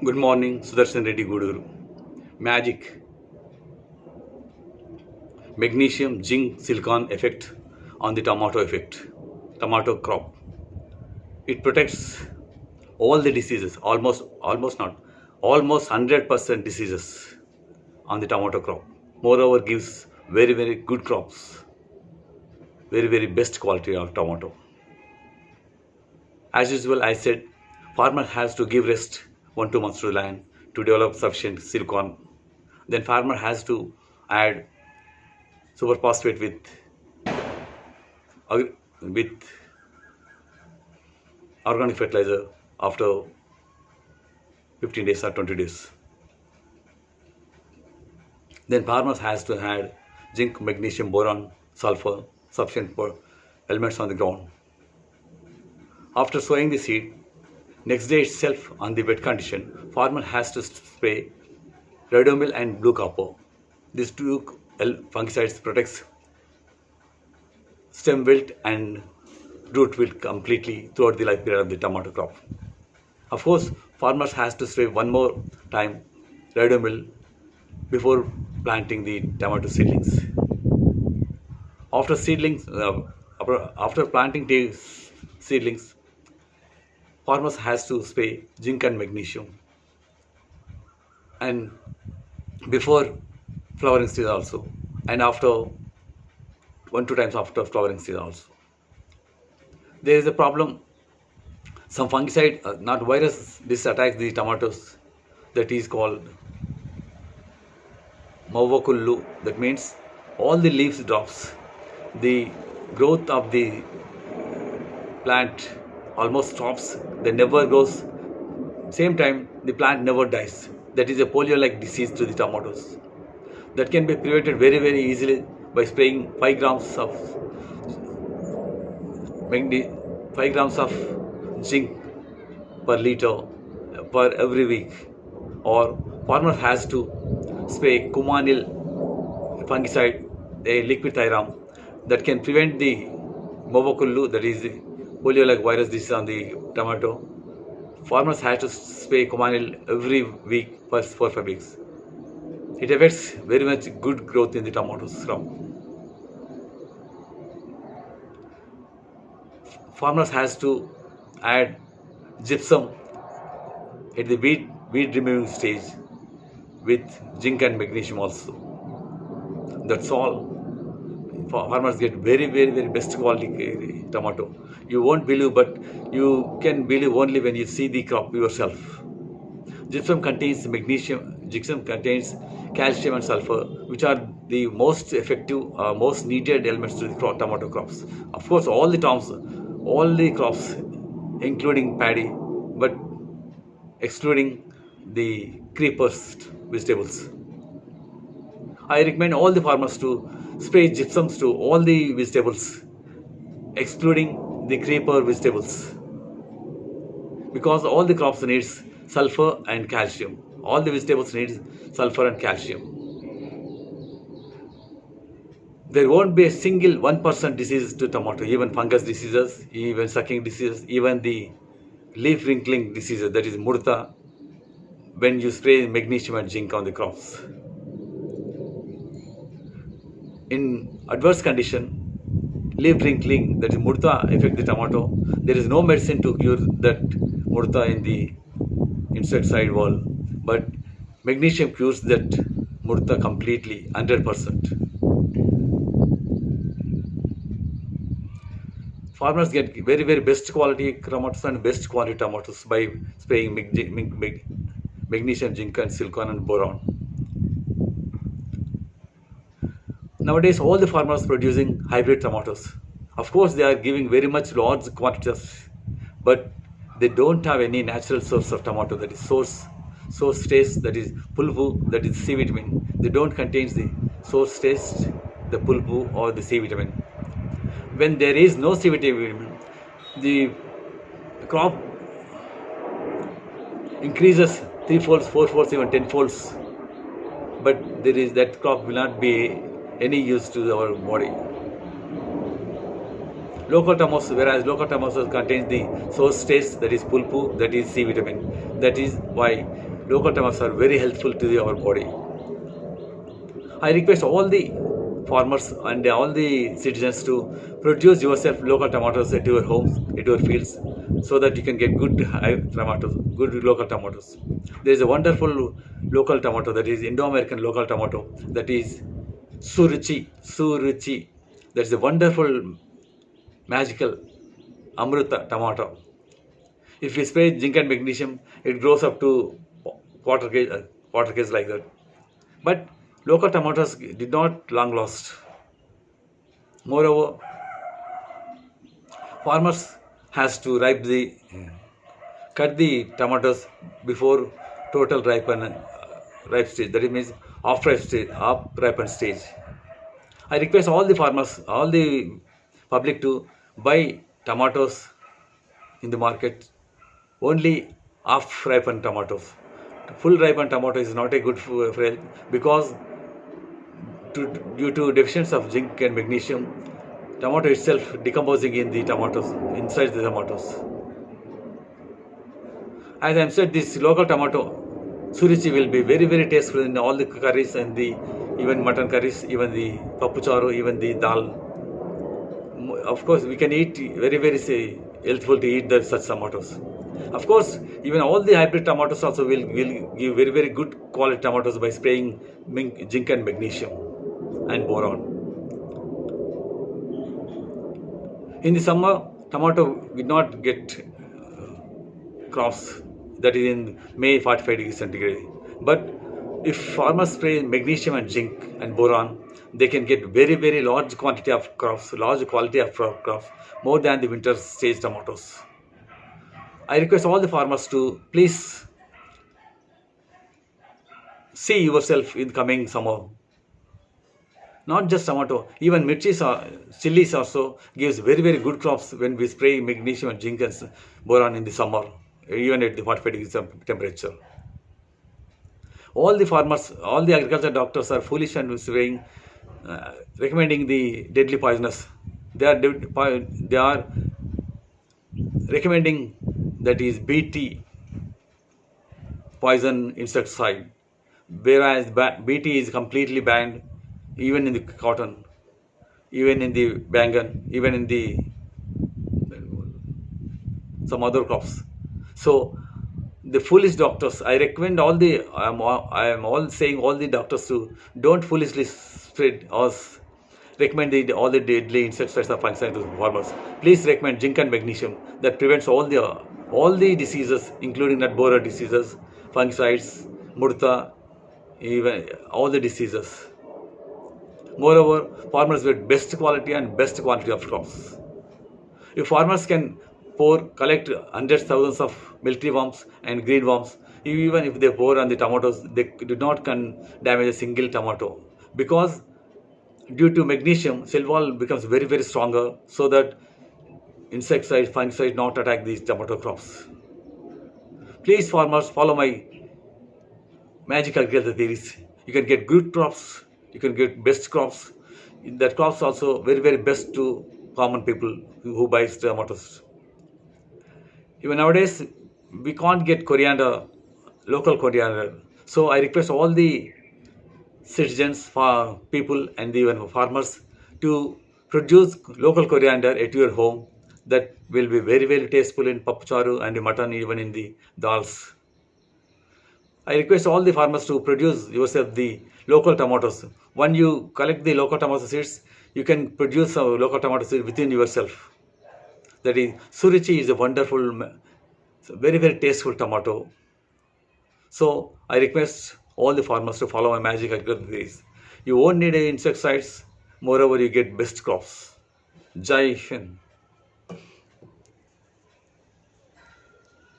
Good morning, Sudarshan Reddy Guduru. Magic, magnesium, zinc, silicon effect on the tomato crop. It protects all the diseases, almost not, almost 100% diseases on the tomato crop. Moreover, gives very good crops, very best quality of tomato. As usual, I said, farmer has to give rest 1-2 months to the land to develop sufficient silicon. Then farmer has to add superphosphate with organic fertilizer after 15 days or 20 days. Then farmers has to add zinc, magnesium, boron, sulfur, sufficient elements on the ground. After sowing the seed, next day itself on the wet condition, farmer has to spray rhodomil and blue copper. These two fungicides protects stem wilt and root wilt completely throughout the life period of the tomato crop. Of course, farmers has to spray one more time rhodomil before planting the tomato seedlings. After planting the seedlings, farmers has to spray zinc and magnesium, and before flowering stage also, and after 1-2 times after flowering stage also. There is a problem. Some fungicide, not virus, this attacks the tomatoes. That is called Mavokullu. That means all the leaves drops. The growth of the plant almost stops. They never grows. Same time, the plant never dies. That is a polio-like disease to the tomatoes. That can be prevented very easily by spraying 5 grams of 5 grams of zinc per liter per every week. Or farmer has to spray Kumanil fungicide, a liquid thiram, that can prevent the Movokullu, that is the polio-like virus disease on the tomato. Farmers have to spray Kumanil every week for 4-5 weeks. It affects very much good growth in the tomatoes crop. Farmers has to add gypsum at the weed removing stage with zinc and magnesium also. That's all. Farmers get very best quality tomato. You won't believe, but you can believe only when you see the crop yourself. Gypsum contains magnesium, gypsum contains calcium and sulfur, which are the most effective, most needed elements to the tomato crops. Of course, all the crops, including paddy, but excluding the creepers vegetables. I recommend all the farmers to spray gypsums to all the vegetables, excluding the creeper vegetables, because all the crops needs sulfur and calcium. All the vegetables need sulfur and calcium. There won't be a single 1% disease to tomato, even fungus diseases, even sucking diseases, even the leaf wrinkling diseases, that is murta, when you spray magnesium and zinc on the crops. In adverse condition, leaf wrinkling, that is murta, affect the tomato. There is no medicine to cure that murta in the inside side wall, but magnesium cures that murta completely, 100%. Farmers get very best quality tomatoes and best quality tomatoes by spraying magnesium, zinc and silicon and boron. Nowadays, all the farmers producing hybrid tomatoes. Of course, they are giving very much large quantities, but they don't have any natural source of tomato, that is source taste, that is pulpu, that is C vitamin. They don't contain the source taste, the pulpu or the C vitamin. When there is no C vitamin, the crop increases 3 folds, 4 folds, even 10 folds. But that crop will not be any use to our body. Local tomatoes, whereas local tomatoes contains the source taste, that is pulpu, that is C vitamin. That is why local tomatoes are very helpful to our body. I request all the farmers and all the citizens to produce yourself local tomatoes at your homes, at your fields, so that you can get good tomatoes, good local tomatoes. There is a wonderful local tomato, that is Indo-American local tomato, that is Suruchi. That's a wonderful, magical Amruta tomato. If we spray zinc and magnesium, it grows up to quarter case like that. But local tomatoes did not long last. Moreover, farmers has to cut the tomatoes before total ripe stage. That means off ripened stage. I request all the farmers, all the public to buy tomatoes in the market, only half ripened tomatoes. Full ripened tomato is not a good for health, because due to deficiency of zinc and magnesium, tomato itself decomposing in the tomatoes, inside the tomatoes. As I said, this local tomato Suruchi will be very, very tasteful in all the curries and the even mutton curries, even the pappu charu, even the dal. Of course, we can eat very, very healthful to eat such tomatoes. Of course, even all the hybrid tomatoes also will give very, very good quality tomatoes by spraying zinc and magnesium and boron. In the summer, tomato will not get crops, that is in May 45 degrees centigrade. But if farmers spray magnesium and zinc and boron, they can get very, very large quantity of crops, large quality of crops, more than the winter stage tomatoes. I request all the farmers to please see yourself in coming summer. Not just tomato, even chilies also gives very, very good crops when we spray magnesium and zinc and boron in the summer, even at the 45 degrees temperature. All the farmers, all the agriculture doctors are foolish and spraying, recommending the deadly poisonous. They are recommending, that is BT, poison insecticide, whereas BT is completely banned, even in the cotton, even in the bangan, even in the some other crops. So the foolish doctors, I recommend all the, I am all saying all the doctors to don't foolishly spread or recommend all the deadly insecticides or fungicides to farmers. Please recommend zinc and magnesium that prevents all the diseases, including that borer diseases, fungicides, murta, even all the diseases. Moreover, farmers get best quality and best quantity of crops. If farmers can collect hundreds, thousands of miltweed worms and green worms, even if they pour on the tomatoes, they do not damage a single tomato, because due to magnesium, cell wall becomes very, very stronger, so that insecticide, fungicide not attack these tomato crops. Please, farmers, follow my magic agriculture theories. You can get good crops, you can get best crops. That crops also very, very best to common people who buys tomatoes. Even nowadays, we can't get coriander, local coriander. So I request all the citizens, people, and even farmers to produce local coriander at your home. That will be very, very tasteful in pappu charu and the mutton, even in the dals. I request all the farmers to produce yourself the local tomatoes. When you collect the local tomato seeds, you can produce local tomato seeds within yourself. That is, Suruchi is a wonderful, very, very tasteful tomato. So I request all the farmers to follow my magic agriculture theories. You won't need any insecticides. Moreover, you get best crops. Jai Hind.